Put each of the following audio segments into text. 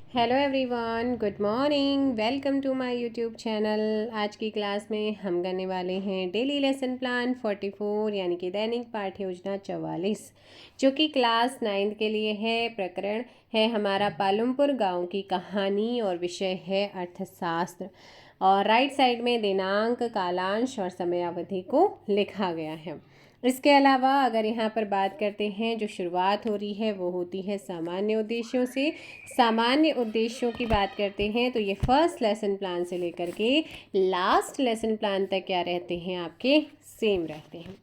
Hello everyone, good morning. Welcome to my YouTube channel. आज की class में हम करने वाले हैं डेली लेसन प्लान 44 यानी कि दैनिक पाठ्य योजना 44, जो कि क्लास 9 के लिए है। प्रकरण है हमारा पालमपुर गांव की कहानी और विषय है अर्थशास्त्र। और राइट साइड में दिनांक, कालांश और समयावधि को लिखा गया है। इसके अलावा अगर यहाँ पर बात करते हैं, जो शुरुआत हो रही है वो होती है सामान्य उद्देश्यों से। सामान्य उद्देश्यों की बात करते हैं तो ये फर्स्ट लेसन प्लान से लेकर के लास्ट लेसन प्लान तक क्या रहते हैं, आपके सेम रहते हैं।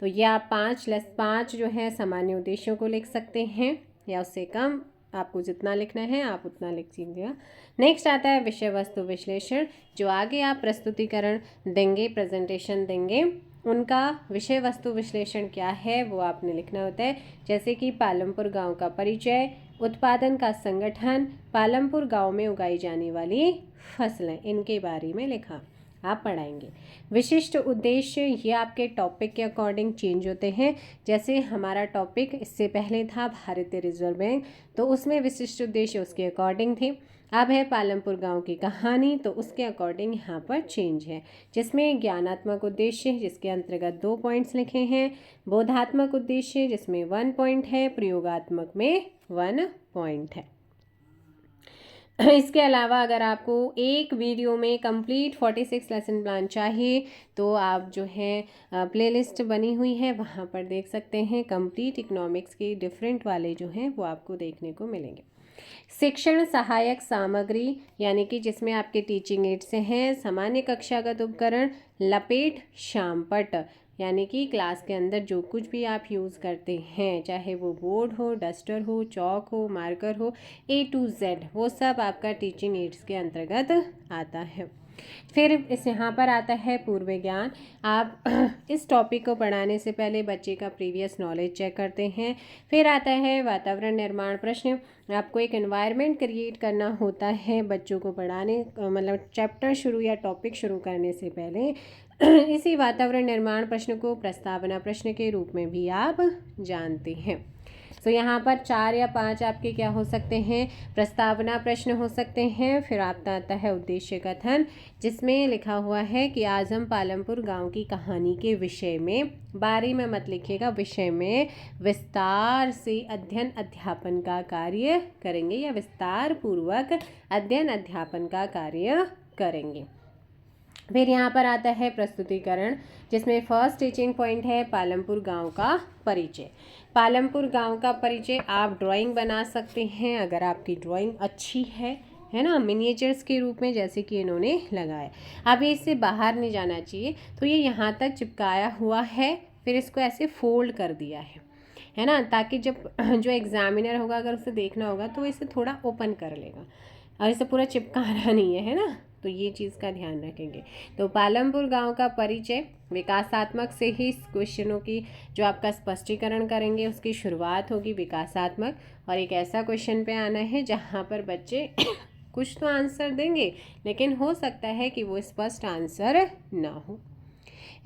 तो ये आप पाँच जो है सामान्य उद्देश्यों को लिख सकते हैं, या उससे कम आपको जितना लिखना है आप उतना लिख दीजिएगा। नेक्स्ट आता है विषय वस्तु विश्लेषण। जो आगे आप प्रस्तुतिकरण देंगे, प्रेजेंटेशन देंगे, उनका विषय वस्तु विश्लेषण क्या है वो आपने लिखना होता है। जैसे कि पालमपुर गांव का परिचय, उत्पादन का संगठन, पालमपुर गांव में उगाई जाने वाली फसलें, इनके बारे में लिखा आप पढ़ाएंगे। विशिष्ट उद्देश्य ये आपके टॉपिक के अकॉर्डिंग चेंज होते हैं। जैसे हमारा टॉपिक इससे पहले था भारतीय रिजर्व बैंक, तो उसमें विशिष्ट उद्देश्य उसके अकॉर्डिंग थे। अब है पालमपुर गांव की कहानी, तो उसके अकॉर्डिंग यहाँ पर चेंज है, जिसमें ज्ञानात्मक उद्देश्य जिसके अंतर्गत 2 पॉइंट्स लिखे हैं, बोधात्मक उद्देश्य जिसमें 1 पॉइंट है, प्रयोगात्मक में 1 पॉइंट है। इसके अलावा अगर आपको एक वीडियो में कंप्लीट 46 लेसन प्लान चाहिए तो आप जो है प्लेलिस्ट बनी हुई है, वहाँ पर देख सकते हैं। कंप्लीट इकोनॉमिक्स के डिफरेंट वाले जो हैं वो आपको देखने को मिलेंगे। शिक्षण सहायक सामग्री यानी कि जिसमें आपके टीचिंग एड्स हैं, सामान्य कक्षागत उपकरण, लपेट, शामपट यानी कि क्लास के अंदर जो कुछ भी आप यूज़ करते हैं, चाहे वो बोर्ड हो, डस्टर हो, चौक हो, मार्कर हो, A to Z, वो सब आपका टीचिंग एड्स के अंतर्गत आता है। फिर इस यहाँ पर आता है पूर्व ज्ञान। आप इस टॉपिक को पढ़ाने से पहले बच्चे का प्रीवियस नॉलेज चेक करते हैं। फिर आता है वातावरण निर्माण प्रश्न। आपको एक एनवायरनमेंट क्रिएट करना होता है बच्चों को पढ़ाने, मतलब चैप्टर शुरू या टॉपिक शुरू करने से पहले। इसी वातावरण निर्माण प्रश्न को प्रस्तावना प्रश्न के रूप में भी आप जानते हैं। तो यहाँ पर 4 या 5 आपके क्या हो सकते हैं, प्रस्तावना प्रश्न हो सकते हैं। फिर आपका आता है उद्देश्य कथन, जिसमें लिखा हुआ है कि आज हम पालमपुर गांव की कहानी के विषय में, बारे में मत लिखिएगा, विषय में विस्तार से अध्ययन अध्यापन का कार्य करेंगे, या विस्तार पूर्वक अध्ययन अध्यापन का कार्य करेंगे। फिर यहाँ पर आता है प्रस्तुतिकरण, जिसमें फर्स्ट टीचिंग पॉइंट है पालमपुर गांव का परिचय। पालमपुर गांव का परिचय आप ड्राइंग बना सकते हैं अगर आपकी ड्राइंग अच्छी है ना, मिनिएचर्स के रूप में जैसे कि इन्होंने लगाया। अब इससे बाहर नहीं जाना चाहिए, तो ये यहाँ तक चिपकाया हुआ है, फिर इसको ऐसे फोल्ड कर दिया है ना, ताकि जब जो एग्जामिनर होगा अगर उसे देखना होगा तो इसे थोड़ा ओपन कर लेगा, और इसे पूरा चिपकाना नहीं है ना, तो ये चीज़ का ध्यान रखेंगे। तो पालमपुर गांव का परिचय, विकासात्मक से ही क्वेश्चनों की जो आपका स्पष्टीकरण करेंगे उसकी शुरुआत होगी विकासात्मक, और एक ऐसा क्वेश्चन पे आना है जहाँ पर बच्चे कुछ तो आंसर देंगे, लेकिन हो सकता है कि वो स्पष्ट आंसर ना हो,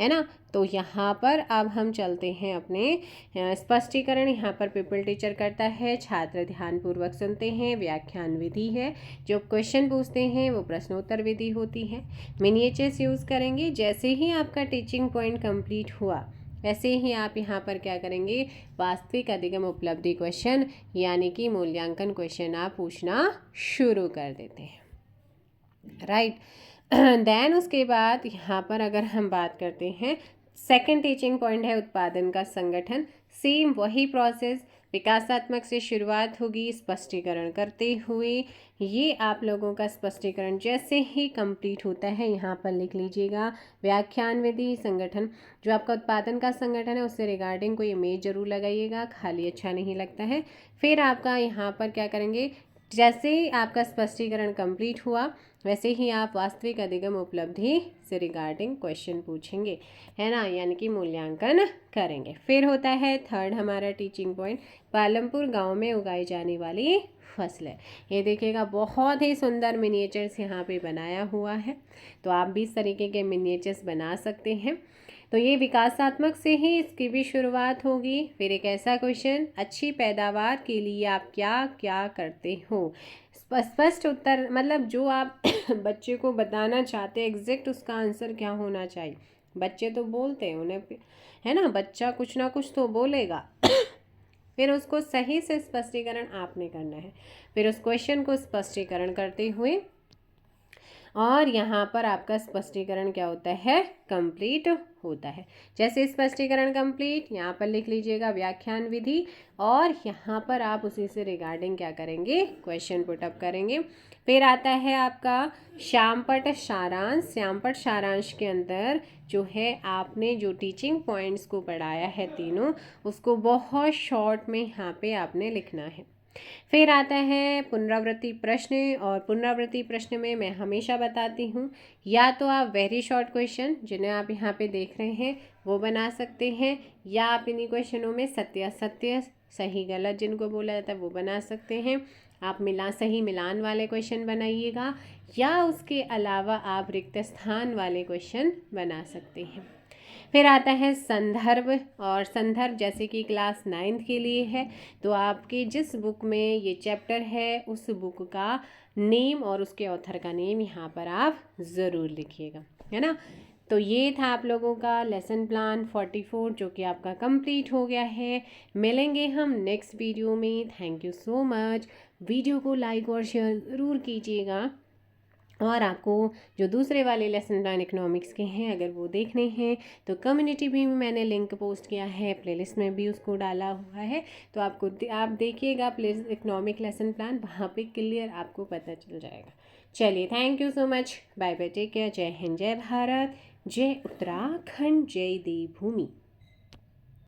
है ना। तो यहाँ पर अब हम चलते हैं अपने स्पष्टीकरण। यहाँ पर पीपल टीचर करता है, छात्र ध्यानपूर्वक सुनते हैं, व्याख्यान विधि है, जो क्वेश्चन पूछते हैं वो प्रश्नोत्तर विधि होती है, मिनिएचर्स यूज़ करेंगे। जैसे ही आपका टीचिंग पॉइंट कंप्लीट हुआ वैसे ही आप यहाँ पर क्या करेंगे, वास्तविक अधिगम उपलब्धि क्वेश्चन यानी कि मूल्यांकन क्वेश्चन आप पूछना शुरू कर देते हैं, राइट। देन उसके बाद यहाँ पर अगर हम बात करते हैं, सेकंड टीचिंग पॉइंट है उत्पादन का संगठन। सेम वही प्रोसेस, विकासात्मक से शुरुआत होगी स्पष्टीकरण करते हुए। ये आप लोगों का स्पष्टीकरण जैसे ही कंप्लीट होता है यहाँ पर लिख लीजिएगा, व्याख्यान विधि, संगठन, जो आपका उत्पादन का संगठन है उससे रिगार्डिंग कोई इमेज जरूर लगाइएगा, खाली अच्छा नहीं लगता है। फिर आपका यहाँ पर क्या करेंगे, जैसे ही आपका स्पष्टीकरण कंप्लीट हुआ वैसे ही आप वास्तविक अधिगम उपलब्धि से रिगार्डिंग क्वेश्चन पूछेंगे, है ना, यानी कि मूल्यांकन करेंगे। फिर होता है थर्ड हमारा टीचिंग पॉइंट, पालमपुर गांव में उगाई जाने वाली फसलें। ये देखिएगा बहुत ही सुंदर मिनिएचर्स यहाँ पे बनाया हुआ है, तो आप भी इस तरीके के मिनिएचर्स बना सकते हैं। तो ये विकासात्मक से ही इसकी भी शुरुआत होगी। फिर एक ऐसा क्वेश्चन, अच्छी पैदावार के लिए आप क्या क्या करते हो। स्पष्ट उत्तर, मतलब जो आप बच्चे को बताना चाहते हैं एग्जैक्ट उसका आंसर क्या होना चाहिए। बच्चे तो बोलते हैं, उन्हें है ना, बच्चा कुछ ना कुछ तो बोलेगा फिर उसको सही से स्पष्टीकरण आपने करना है। फिर उस क्वेश्चन को स्पष्टीकरण करते हुए, और यहाँ पर आपका स्पष्टीकरण क्या होता है, कंप्लीट होता है। जैसे स्पष्टीकरण कंप्लीट, यहाँ पर लिख लीजिएगा व्याख्यान विधि, और यहाँ पर आप उसी से रिगार्डिंग क्या करेंगे, क्वेश्चन पुटअप करेंगे। फिर आता है आपका श्यामपट्ट सारांश। श्यामपट्ट सारांश के अंदर जो है आपने जो टीचिंग पॉइंट्स को पढ़ाया है तीनों, उसको बहुत शॉर्ट में यहाँ पे आपने लिखना है। फिर आता है पुनरावृत्ति प्रश्न, और पुनरावृत्ति प्रश्न में मैं हमेशा बताती हूँ, या तो आप वेरी शॉर्ट क्वेश्चन जिन्हें आप यहाँ पे देख रहे हैं वो बना सकते हैं, या आप इन्हीं क्वेश्चनों में सत्य असत्य, सही गलत जिनको बोला जाता है वो बना सकते हैं। आप सही मिलान वाले क्वेश्चन बनाइएगा, या उसके अलावा आप रिक्त स्थान वाले क्वेश्चन बना सकते हैं। फिर आता है संदर्भ, और संदर्भ जैसे कि क्लास 9th के लिए है, तो आपके जिस बुक में ये चैप्टर है उस बुक का नेम और उसके ऑथर का नेम यहाँ पर आप ज़रूर लिखिएगा, है ना। तो ये था आप लोगों का लेसन प्लान 44 जो कि आपका कंप्लीट हो गया है। मिलेंगे हम नेक्स्ट वीडियो में। Thank you so much. Video को लाइक और शेयर ज़रूर कीजिएगा, और आपको जो दूसरे वाले लेसन प्लान इकोनॉमिक्स के हैं अगर वो देखने हैं तो कम्युनिटी भी मैंने लिंक पोस्ट किया है, प्लेलिस्ट में भी उसको डाला हुआ है, तो आप देखिएगा प्लीज़ इकोनॉमिक लेसन प्लान, वहाँ पे क्लियर आपको पता चल जाएगा। चलिए, thank you so much, bye bye, take care, Jai Hind, जय भारत, जय उत्तराखंड, जय देवभूमि।